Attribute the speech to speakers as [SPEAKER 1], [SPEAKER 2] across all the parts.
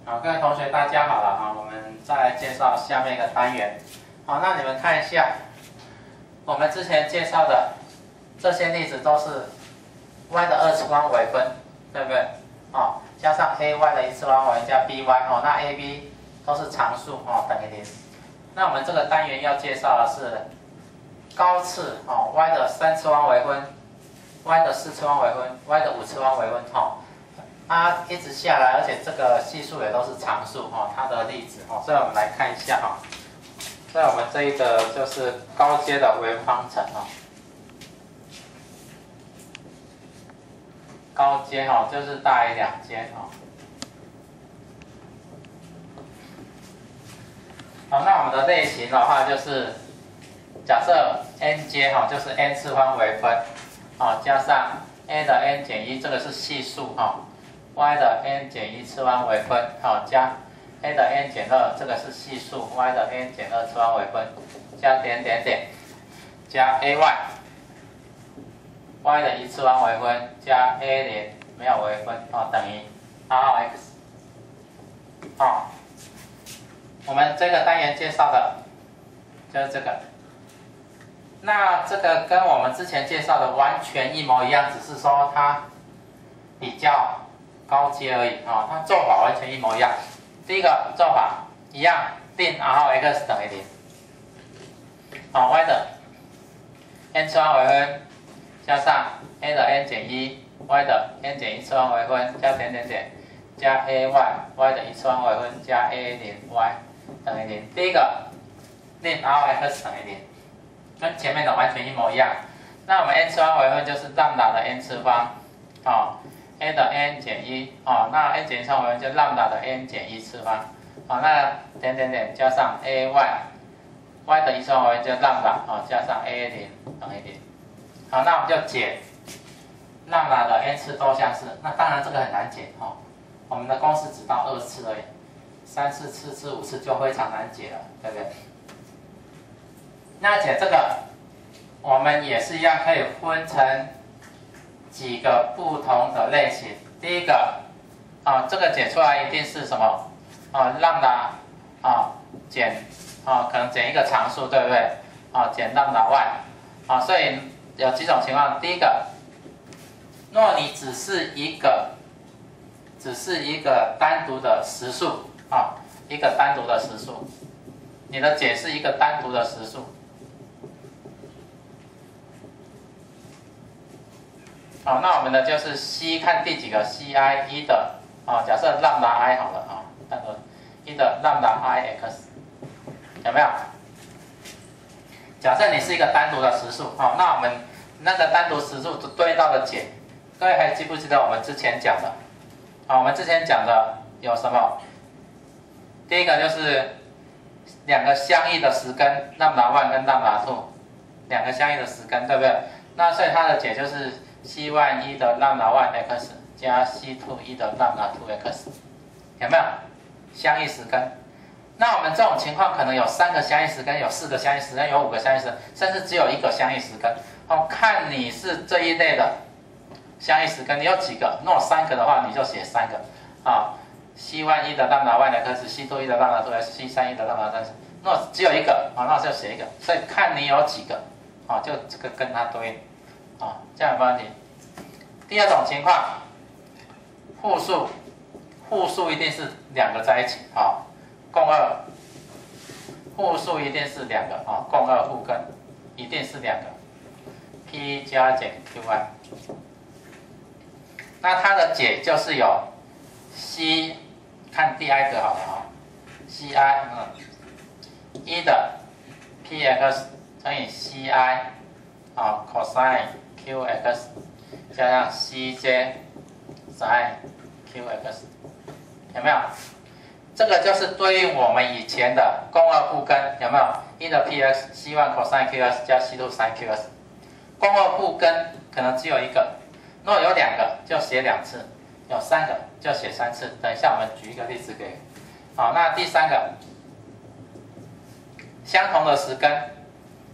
[SPEAKER 1] 好，各位同学，大家好了啊！我们再来介绍下面一个单元。好，那你们看一下，我们之前介绍的这些例子都是 y 的二次方微分，对不对？哦，加上 ay 的一次方微分加 by 哦，那 ab 都是常数哦，等于0。那我们这个单元要介绍的是高次哦 y 的3次方微分 ，y 的4次方微分 ，y 的5次方微分哦。它一直下来，而且这个系数也都是常数哈，它的例子哈，所以我们来看一下哈，在我们这一个就是高阶的微分方程哈，高阶哈就是大于2阶哈。好，那我们的类型的话就是假设 n 阶哈，就是 n 次方微分，啊加上 a 的 n 减1，这个是系数哈。y 的 n 减1次方微分，好加 a 的 n 减2，这个是系数 y 的 n 减2次方微分，加点点点，加 ay y 的1次方微分加 a0没有微分，哦等于 rx。哦，我们这个单元介绍的就是这个。那这个跟我们之前介绍的完全一模一样，只是说它比较高阶而已啊，它做法完全一模一样。第一个做法一样，定 r(x) 等于0。好 ，y 的 n 次方微分加上 a 的 n 减1，y 的 n 减1次方微分加点点点，加 ay，y 的1次方微分加 a0y 等于0。第一个定 r(x) 等于0，跟前面的完全一模一样。那我们 n 次方微分就是λ的 n 次方，啊。a 的 n 减1哦，那 n 减1次方微分就λ的 n 减1次方，好，那点点点加上 ay，y 的1次方微分就λ哦，加上 a0等于0。好，那我们就解λ的 n 次多项式。那当然这个很难解哦，我们的公式只到2次而已，3次、4次、5次就非常难解了，对不对？那解这个，我们也是一样可以分成几个不同的类型。第一个啊，这个解出来一定是什么啊？λ啊减啊，可能减一个常数，对不对？啊，减λ y啊，所以有几种情况。第一个，若你只是一个单独的实数啊，一个单独的实数，你的解是一个单独的实数。好，那我们的就是 c 看第几个 ci 1的啊，假设λ i 好了啊，单独1的λ i x 有没有？假设你是一个单独的实数，好，那我们那个单独实数对应到的解，各位还记不记得我们之前讲的？啊，我们之前讲的有什么？第一个就是两个相异的实根λ 1跟λ 2，两个相异的实根，对不对？那所以它的解就是c1 的λ 1x 加 c2 的λ 2x， 有没有相异实根？那我们这种情况可能有3个相异实根，有4个相异实根，有5个相异实根，甚至只有1个相异实根。哦，看你是这一类的相异实根，你有几个？若有3个的话，你就写3个啊。c1 的λ 1x c2 的λ 2x c3 的λ 3x。若只有1个啊，那就写1个。所以看你有几个啊，就这个跟它对应。啊，这样有问题。第二种情况，互数一定是2个在一起啊，共2。互数一定是2个啊，共2互根，一定是2个。p 加减 qi， 那它的解就是有 c， 看第二个好了啊 ，ci 1的 px 乘以 ci 啊 cosine qx 加上 cj sin qx， 有没有？这个就是对应我们以前的共2互根，有没有？1的 px c1 cosine qx 加 c2 sin qx， 共2互根可能只有1个，若有2个就写2次，有3个就写3次。等一下我们举一个例子给。好，那第3个，相同的实根，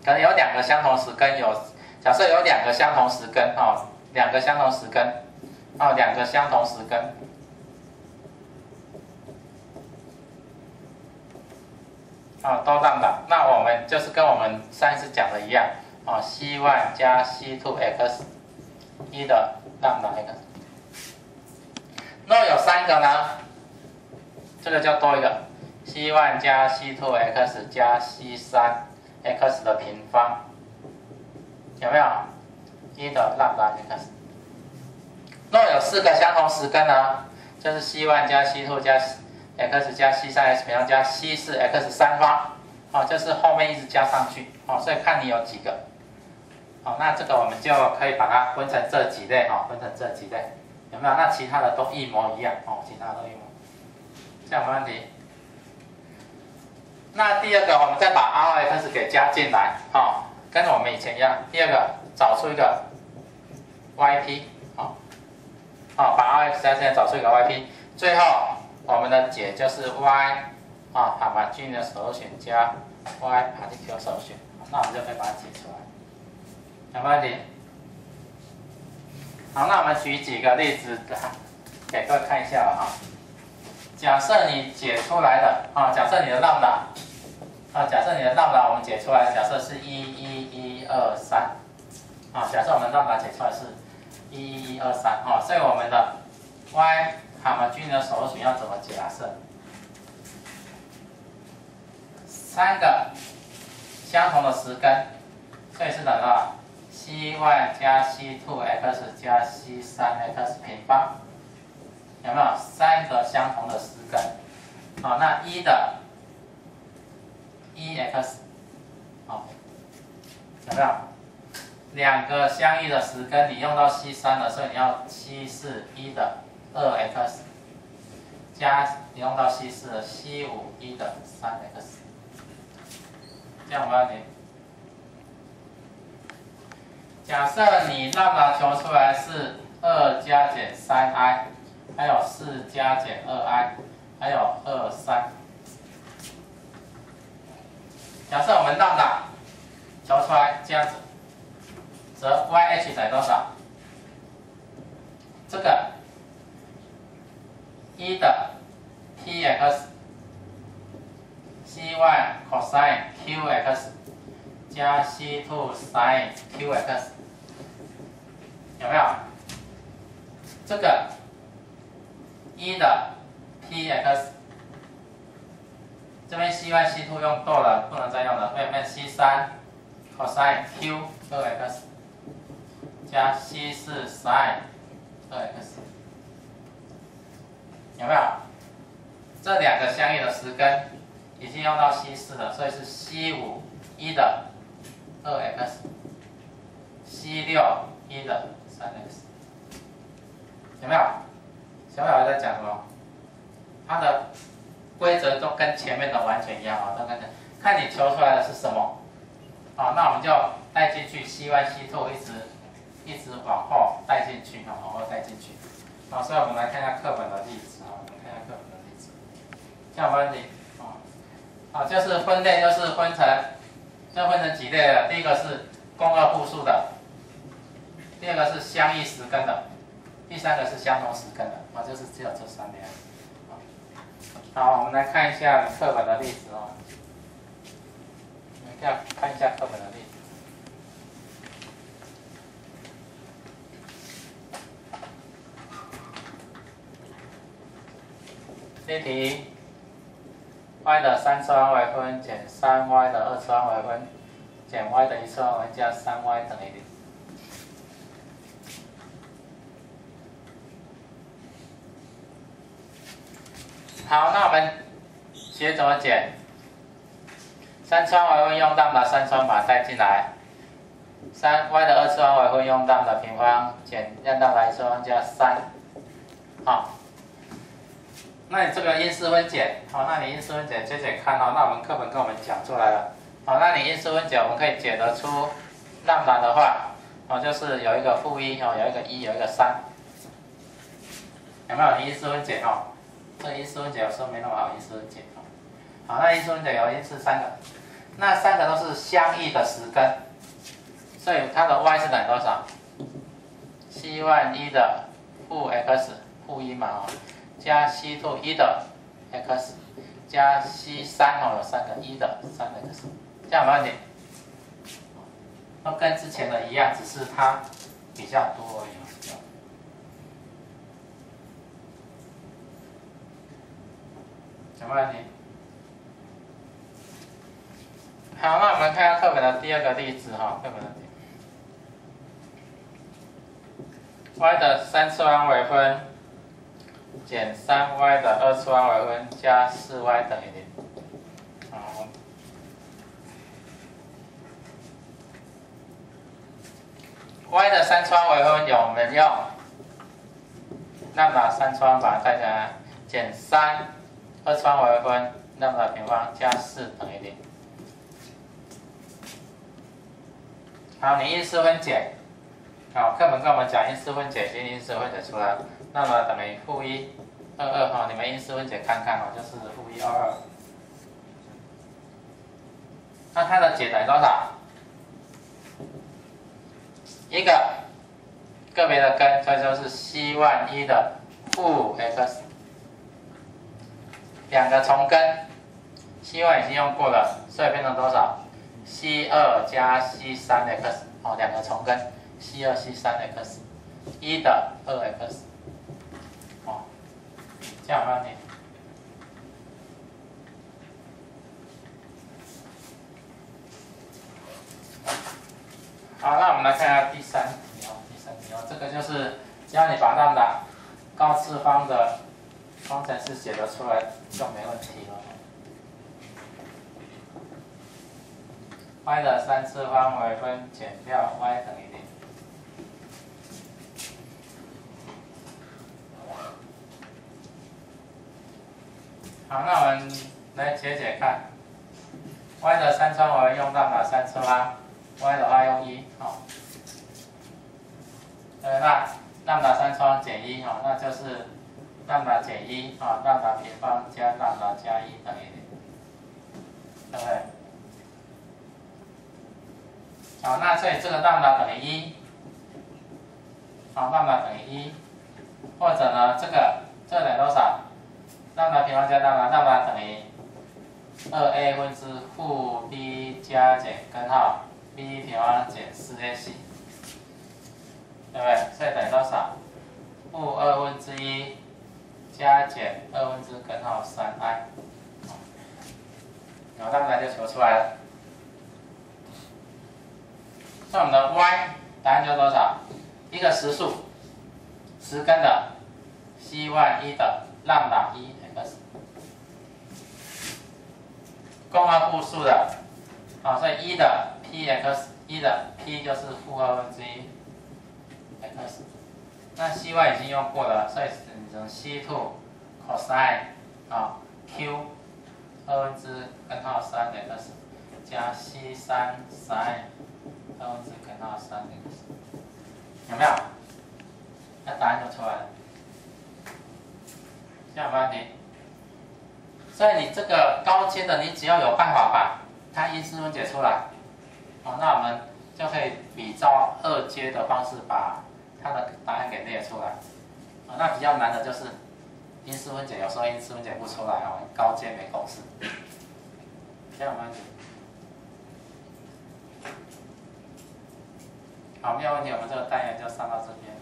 [SPEAKER 1] 可能有2个相同实根，假设有2个相同实根哦，2个相同实根哦，2个相同实根。都让的，那我们就是跟我们上一次讲的一样，c1 加 c2x 1的让的 x。若有3个呢，这个就多一个 c1 加 c2x 加 c3x 的平方，有没有？1的让的 x。若有4个相同实根呢，就是 c1 加 c2 加 x 加 c3x 平方加 c4x 三方，就是后面一直加上去，所以看你有几个，那这个我们就可以把它分成这几类，分成这几类，有没有？那其他的都一模一样，其他的都一模，这样没问题。那第二个，我们再把 Rx 给加进来，跟我们以前一样。第二个，找出一个 Yp，把 Rx 加进来，找出一个 Yp， 最后我们的解就是 Y homogeneous solution 加 Y particular solution， 那我们就可以把它解出来，有没有问题？好，那我们举几个例子给各位看一下了假设你解出来的假设你的 lambda， 假设你的 lambda 我们解出来，假设是11123，假设我们 lambda 解出来是11123，所以我们的 Y homogeneous solution要怎么假设？3个相同的实根，所以是等于c1 加 c2x 加 c3x 平方，有没有？3个相同的实根，那1的 1x， 有没有？2个相异的实根，你用到 c3 了，所以你要c4 1的 2x 加你用到 c4 的 c5 1的 3x， 这样有没有问题？假设你lambda求出来是2加减 3i， 还有4加减 2i， 还有2、3。假设我们lambda求出来这样子，则 YH 等于多少？这个1的 tx c1 cosine qx 加 c2 sin qx， 有没有？这个1的 tx， 这边 c1 c2 用错了，不能再用了，所以变 c3 cosine q2x 加 c4 sin 2x， 有没有？这2个相异的实根已经用到 c4 了，所以是 c5 1的 2x， c6 1的 3x， 有没有？小小孩在讲什么？它的规则都跟前面的完全一样都跟看你求出来的是什么，那我们就带进去 c1 c2 一直往后带进去，往后带进去，所以我们来看一下课本的例子，我们看一下课本的例子，这样有没有问题？就是分类就是分成几类了，第一个是共2互数的，第二个是相异实根的，第3个是相同实根的，就是只有这3类。好，我们来看一下课本的例子我们看一下课本的例子。例题 y 的3次方微分减 3y 的2次方微分减 y 的1次方微分加 3y 等于0。好，那我们学怎么解？3次方微分用lambda 3次方把它带进来，y 的2次方微分用lambda平方减lambda 1次方加3。那你这个因式分解，那你因式分解解解看那我们课本跟我们讲出来了，那你因式分解我们可以解得出lambda的话，就是有一个-1，有一个1，有一个3，有没有？你因式分解这个因式分解有时候没那么好因式分解好，那因式分解有因式3个，那3个都是相异的实根，所以它的 y 是等于多少？ c1 1的负 x 负1嘛加 c2 1的 x 加 C3有3个1的3x， 这样有没有问题？都跟之前的一样，只是它比较多而已。有没有问题？好，那我们看下课本的第2个例子哈，课本的y 的3次方微分减 3y 的2次方微分加 4y 等于0。好。y 的3次方微分我们用λ3次方把它带下来，减3 2次方微分λ平方加4等于0。好，你因式分解。好，课本跟我们讲因式分解，先因式分解出来，那么等于-1 22哈，你们因式分解看看哦，就是-1 22。那它的解等于多少？一个个别的根，所以就是C1的-x， 两个重根 ，C1 已经用过了，所以变成多少 ？C2 加 C3x， 哦，两个重根 C2 C3x， 1的 2x， 哦，这样有没有问题？好，那我们来看一下第3题哦。第3题哦，这个就是只要你把λ高次方的方程式写得出来，就没问题了。y 的3次方微分减掉 y 等于0。好，那我们来解解看。y 的3次方微分用到哪3次方 ？y 的话用1，哦。那λ3次方减1，哦，那就是λ减1，啊，λ平方加λ加1等于0，对不对？好，那所以这个λ等于1，好，λ等于1，或者呢，这个等于多少？λ平方加λ等于2a 分之负 b 加减根号 b 平方减 4ac， 对不对？所以等于多少？负2分之1加减2分之根号 3i， 然后λ就求出来了。那我们的 y 答案就是多少？一个实数，10根的 C1 的λ1x， 共二互数的，啊，所以1的 px， 1的 p 就是负2分之1 x， 那 C1 已经用过了，所以你从 C2 cosine 啊 q 2分之根号 3x 加 C3 sin 2分之根号 3x， 有没有？那答案就出来了，这样有没有问题？所以你这个高阶的，你只要有办法把它因式分解出来，哦，那我们就可以比照2阶的方式把它的答案给列出来。啊，那比较难的就是因式分解，有时候因式分解不出来哦，高阶没公式，这样有没有问题？好，没有问题，我们这个单元就上到这边。